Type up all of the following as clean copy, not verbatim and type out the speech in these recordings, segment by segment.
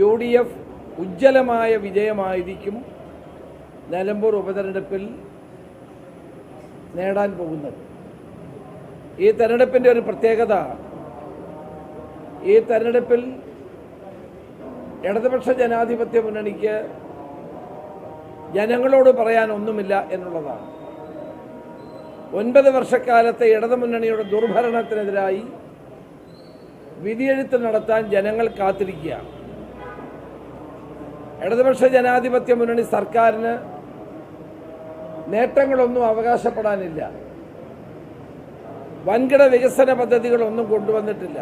UDF ഉജ്ജ്വലമായ വിജയമായിരിക്കും നിലമ്പൂർ ഉപതെരഞ്ഞെടുപ്പിൽ നേടാൻ പോകുന്നത്. ഈ തെരഞ്ഞെടുപ്പിൻ്റെ ഒരു പ്രത്യേകത, ഈ തെരഞ്ഞെടുപ്പിൽ ഇടതുപക്ഷ ജനാധിപത്യ മുന്നണിക്ക് ജനങ്ങളോട് പറയാൻ ഒന്നുമില്ല എന്നുള്ളതാണ്. 9 വർഷക്കാലത്തെ ഇടതുമുന്നണിയുടെ ദുർഭരണത്തിനെതിരായി വിധിയെഴുത്ത് നടത്താൻ ജനങ്ങൾ കാത്തിരിക്കുകയാണ്. ഇടതുപക്ഷ ജനാധിപത്യ മുന്നണി സർക്കാരിന് നേട്ടങ്ങളൊന്നും അവകാശപ്പെടാനില്ല. വൻകിട വികസന പദ്ധതികളൊന്നും കൊണ്ടുവന്നിട്ടില്ല.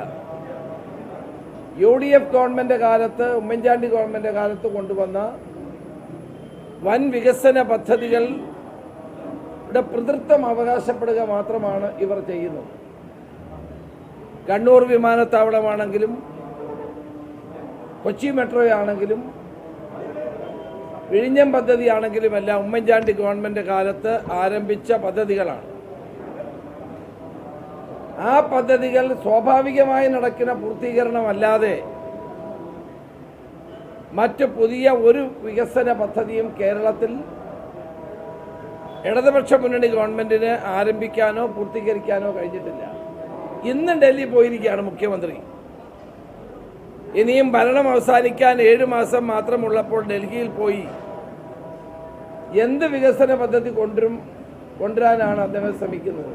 UDF ഗവൺമെൻറ് കാലത്ത്, ഉമ്മൻചാണ്ടി ഗവൺമെൻറ് കാലത്ത് കൊണ്ടുവന്ന വൻ വികസന പദ്ധതികളുടെ പിതൃത്വം അവകാശപ്പെടുക മാത്രമാണ് ഇവർ ചെയ്യുന്നത്. കണ്ണൂർ വിമാനത്താവളമാണെങ്കിലും കൊച്ചി മെട്രോയാണെങ്കിലും വിഴിഞ്ഞം പദ്ധതിയാണെങ്കിലും എല്ലാം ഉമ്മൻചാണ്ടി ഗവൺമെൻറ് കാലത്ത് ആരംഭിച്ച പദ്ധതികളാണ്. ആ പദ്ധതികൾ സ്വാഭാവികമായി നടക്കുന്ന പൂർത്തീകരണമല്ലാതെ മറ്റ് പുതിയ ഒരു വികസന പദ്ധതിയും കേരളത്തിൽ ഇടതുപക്ഷ മുന്നണി ഗവൺമെൻറ്റിന് ആരംഭിക്കാനോ പൂർത്തീകരിക്കാനോ കഴിഞ്ഞിട്ടില്ല. ഇന്ന് ഡൽഹി പോയിരിക്കുകയാണ് മുഖ്യമന്ത്രി. ഇനിയും ഭരണം അവസാനിക്കാൻ 7 മാസം മാത്രമുള്ളപ്പോൾ ഡൽഹിയിൽ പോയി എന്ത് വികസന പദ്ധതി കൊണ്ടുവരാനാണ് അദ്ദേഹം ശ്രമിക്കുന്നത്?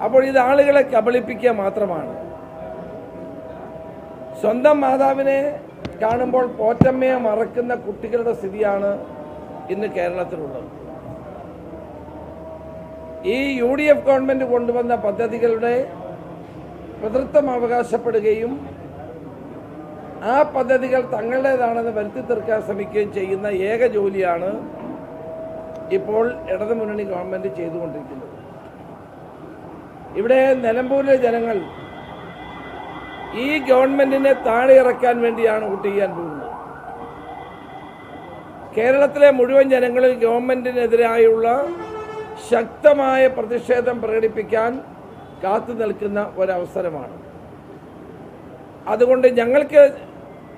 അപ്പോൾ ഇത് ആളുകളെ കബളിപ്പിക്കുക മാത്രമാണ്. സ്വന്തം മാതാവിനെ കാണുമ്പോൾ പോറ്റമ്മയെ മറക്കുന്ന കുട്ടികളുടെ സ്ഥിതിയാണ് ഇന്ന് കേരളത്തിലുള്ളത്. ഈ UDF ഗവൺമെൻറ് കൊണ്ടുവന്ന പദ്ധതികളുടെ പിതൃത്വം അവകാശപ്പെടുകയും ആ പദ്ധതികൾ തങ്ങളുടേതാണെന്ന് വരുത്തി തീർക്കാൻ ശ്രമിക്കുകയും ചെയ്യുന്ന ഏക ജോലിയാണ് ഇപ്പോൾ ഇടതുമുന്നണി ഗവൺമെൻറ് ചെയ്തുകൊണ്ടിരിക്കുന്നത്. ഇവിടെ നിലമ്പൂരിലെ ജനങ്ങൾ ഈ ഗവൺമെൻറ്റിനെ താഴെ ഇറക്കാൻ വേണ്ടിയാണ് വോട്ട് ചെയ്യാൻ പോകുന്നത്. കേരളത്തിലെ മുഴുവൻ ജനങ്ങളിൽ ഗവൺമെൻറ്റിനെതിരായുള്ള ശക്തമായ പ്രതിഷേധം പ്രകടിപ്പിക്കാൻ കാത്തു നിൽക്കുന്ന ഒരവസരമാണ്. അതുകൊണ്ട് ഞങ്ങൾക്ക്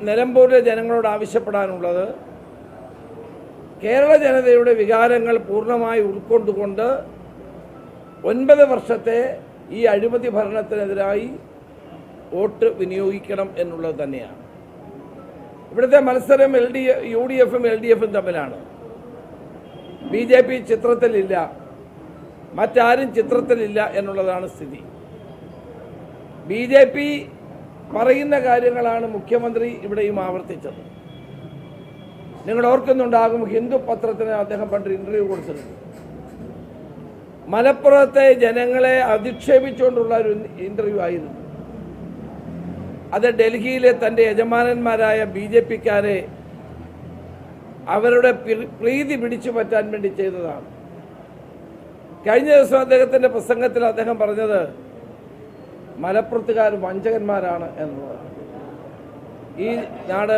നിലമ്പൂരിലെ ജനങ്ങളോട് ആവശ്യപ്പെടാനുള്ളത്, കേരള ജനതയുടെ വികാരങ്ങൾ പൂർണ്ണമായി ഉൾക്കൊണ്ടുകൊണ്ട് 9 വർഷത്തെ ഈ അഴിമതി ഭരണത്തിനെതിരായി വോട്ട് വിനിയോഗിക്കണം എന്നുള്ളത് തന്നെയാണ്. ഇവിടുത്തെ മത്സരം UDFും LDFും തമ്മിലാണ്. BJP ചിത്രത്തിലില്ല, മറ്റാരും ചിത്രത്തിലില്ല എന്നുള്ളതാണ് സ്ഥിതി. BJP പറയുന്ന കാര്യങ്ങളാണ് മുഖ്യമന്ത്രി ഇവിടെയും ആവർത്തിച്ചത്. നിങ്ങൾ ഓർക്കുന്നുണ്ടാകും, ഹിന്ദു പത്രത്തിന് അദ്ദേഹം പണ്ട് ഇൻ്റർവ്യൂ കൊടുത്തിട്ടുണ്ട്. മലപ്പുറത്തെ ജനങ്ങളെ അധിക്ഷേപിച്ചുകൊണ്ടുള്ള ഒരു ഇൻ്റർവ്യൂ ആയിരുന്നു. അത് ഡൽഹിയിലെ തൻ്റെ യജമാനന്മാരായ BJPക്കാരെ അവരുടെ പ്രീതി പിടിച്ചു പറ്റാൻ വേണ്ടി ചെയ്തതാണ്. കഴിഞ്ഞ ദിവസം അദ്ദേഹത്തിൻ്റെ പ്രസംഗത്തിൽ അദ്ദേഹം പറഞ്ഞത് മലപ്പുറത്തുകാർ വഞ്ചകന്മാരാണ് എന്നുള്ളത്. ഈ നാട്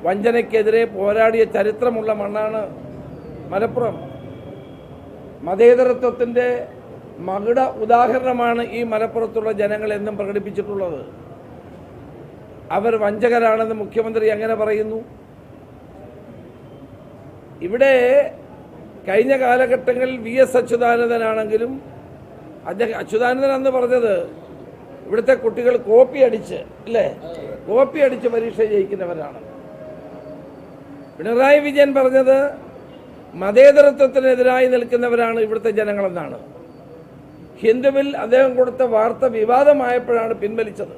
വഞ്ചനയ്ക്കെതിരെ പോരാടിയ ചരിത്രമുള്ള മണ്ണാണ് മലപ്പുറം. മതേതരത്വത്തിൻ്റെ മകുട ഉദാഹരണമാണ് ഈ മലപ്പുറത്തുള്ള ജനങ്ങൾ എന്നും പ്രകടിപ്പിച്ചിട്ടുള്ളത്. അവർ വഞ്ചകരാണെന്ന് മുഖ്യമന്ത്രി എങ്ങനെ പറയുന്നു? ഇവിടെ കഴിഞ്ഞ കാലഘട്ടങ്ങളിൽ VS അച്യുതാനന്ദനാണെങ്കിലും അച്യുതാനന്ദൻ അന്ന് പറഞ്ഞത് ഇവിടുത്തെ കുട്ടികൾ കോപ്പി അടിച്ച് പരീക്ഷ ജയിക്കുന്നവരാണ്. പിണറായി വിജയൻ പറഞ്ഞത് മതേതരത്വത്തിനെതിരായി നിൽക്കുന്നവരാണ് ഇവിടുത്തെ ജനങ്ങളെന്നാണ്. ഹിന്ദുവിൽ അദ്ദേഹം കൊടുത്ത വാർത്ത വിവാദമായപ്പോഴാണ് പിൻവലിച്ചത്.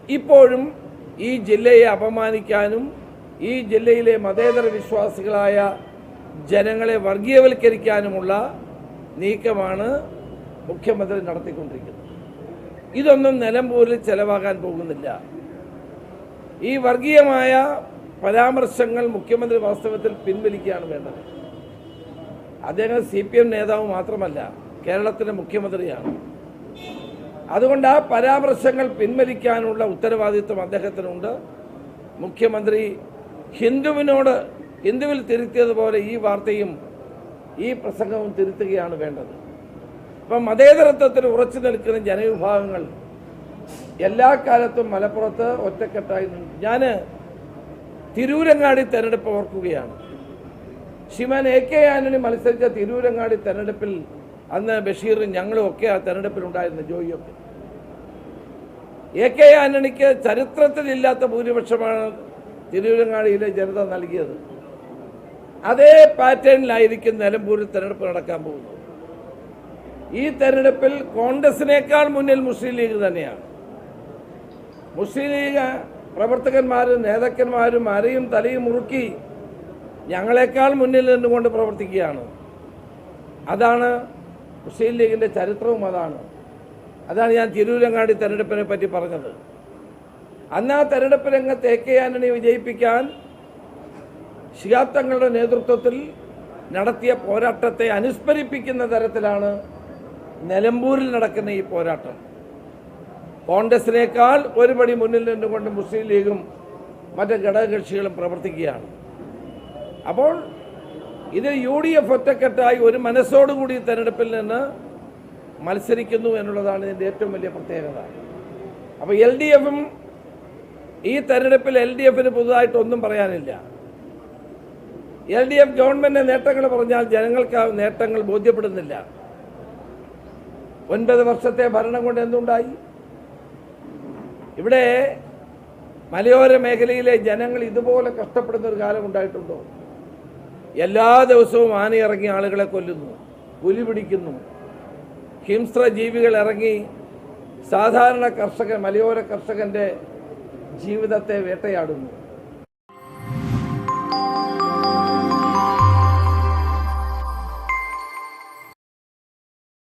ഇപ്പോഴും ഈ ജില്ലയെ അപമാനിക്കാനും ഈ ജില്ലയിലെ മതേതര വിശ്വാസികളായ ജനങ്ങളെ വർഗീയവൽക്കരിക്കാനുമുള്ള നീക്കമാണ് മുഖ്യമന്ത്രി നടത്തിക്കൊണ്ടിരിക്കുന്നത്. ഇതൊന്നും നിലമ്പൂരിൽ ചെലവാകാൻ പോകുന്നില്ല. ഈ വർഗീയമായ പരാമർശങ്ങൾ മുഖ്യമന്ത്രി വാസ്തവത്തിൽ പിൻവലിക്കുകയാണ് വേണ്ടത്. അദ്ദേഹം CPM നേതാവ് മാത്രമല്ല, കേരളത്തിലെ മുഖ്യമന്ത്രിയാണ്. അതുകൊണ്ട് ആ പരാമർശങ്ങൾ പിൻവലിക്കാനുള്ള ഉത്തരവാദിത്വം അദ്ദേഹത്തിനുണ്ട്. മുഖ്യമന്ത്രി ഹിന്ദുവിൽ തിരുത്തിയതുപോലെ ഈ വാർത്തയും ഈ പ്രസംഗവും തിരുത്തുകയാണ് വേണ്ടത്. അപ്പം മതേതരത്വത്തിൽ ഉറച്ചു നിൽക്കുന്ന ജനവിഭാഗങ്ങൾ എല്ലാ കാലത്തും മലപ്പുറത്ത് ഒറ്റക്കെട്ടായി ഞാൻ തിരൂരങ്ങാടി തെരഞ്ഞെടുപ്പ് ഓർക്കുകയാണ്. ശ്രീമാൻ AK ആന്റണി മത്സരിച്ച തിരൂരങ്ങാടി തെരഞ്ഞെടുപ്പിൽ അന്ന് ബഷീറും ഞങ്ങളും ഒക്കെ ആ തെരഞ്ഞെടുപ്പിലുണ്ടായിരുന്നു, ജോയിയൊക്കെ. AK ആന്റണിക്ക് ചരിത്രത്തിലില്ലാത്ത ഭൂരിപക്ഷമാണ് തിരൂരങ്ങാടിയിലെ ജനത നൽകിയത്. അതേ പാറ്റേണിലായിരിക്കും നിലമ്പൂരിൽ തെരഞ്ഞെടുപ്പ് നടക്കാൻ പോകുന്നത്. ഈ തെരഞ്ഞെടുപ്പിൽ കോൺഗ്രസിനേക്കാൾ മുന്നിൽ മുസ്ലിം ലീഗ് തന്നെയാണ്. മുസ്ലിം ലീഗ് പ്രവർത്തകന്മാരും നേതാക്കന്മാരും അരയും തലയും മുറുക്കി ഞങ്ങളെക്കാൾ മുന്നിൽ നിന്നുകൊണ്ട് പ്രവർത്തിക്കുകയാണ്. അതാണ് മുസ്ലിം ലീഗിൻ്റെ ചരിത്രവും. അതാണ് ഞാൻ തിരൂരങ്ങാടി തെരഞ്ഞെടുപ്പിനെ പറ്റി പറഞ്ഞത്. അന്ന് ആ തെരഞ്ഞെടുപ്പ് രംഗത്ത് AK ആന്റണി വിജയിപ്പിക്കാൻ ശിഹാബ് തങ്ങളുടെ നേതൃത്വത്തിൽ നടത്തിയ പോരാട്ടത്തെ അനുസ്മരിപ്പിക്കുന്ന തരത്തിലാണ് നിലമ്പൂരിൽ നടക്കുന്ന ഈ പോരാട്ടം. കോൺഗ്രസിനേക്കാൾ ഒരുപടി മുന്നിൽ നിന്നുകൊണ്ട് മുസ്ലിം ലീഗും മറ്റ് ഘടകകക്ഷികളും പ്രവർത്തിക്കുകയാണ്. അപ്പോൾ ഇത് UDF ഒറ്റക്കെട്ടായി ഒരു മനസ്സോടുകൂടി തെരഞ്ഞെടുപ്പിൽ നിന്ന് മത്സരിക്കുന്നു എന്നുള്ളതാണ് ഇതിൻ്റെ ഏറ്റവും വലിയ പ്രത്യേകത. അപ്പോൾ LDFും ഈ തെരഞ്ഞെടുപ്പിൽ LDFന് പുതുതായിട്ടൊന്നും പറയാനില്ല. LDF ഗവൺമെൻറ് നേട്ടങ്ങൾ പറഞ്ഞാൽ ജനങ്ങൾക്ക് ആ നേട്ടങ്ങൾ ബോധ്യപ്പെടുന്നില്ല. 9 വർഷത്തെ ഭരണം കൊണ്ട് എന്തുണ്ടായി? ഇവിടെ മലയോര മേഖലയിലെ ജനങ്ങൾ ഇതുപോലെ കഷ്ടപ്പെടുന്ന ഒരു കാലം ഉണ്ടായിട്ടുണ്ടോ? എല്ലാ ദിവസവും ആനയിറങ്ങി ആളുകളെ കൊല്ലുന്നു, പുലി പിടിക്കുന്നു, ഹിംസ്ര ജീവികൾ ഇറങ്ങി സാധാരണ മലയോര കർഷകൻ്റെ ജീവിതത്തെ വേട്ടയാടുന്നു.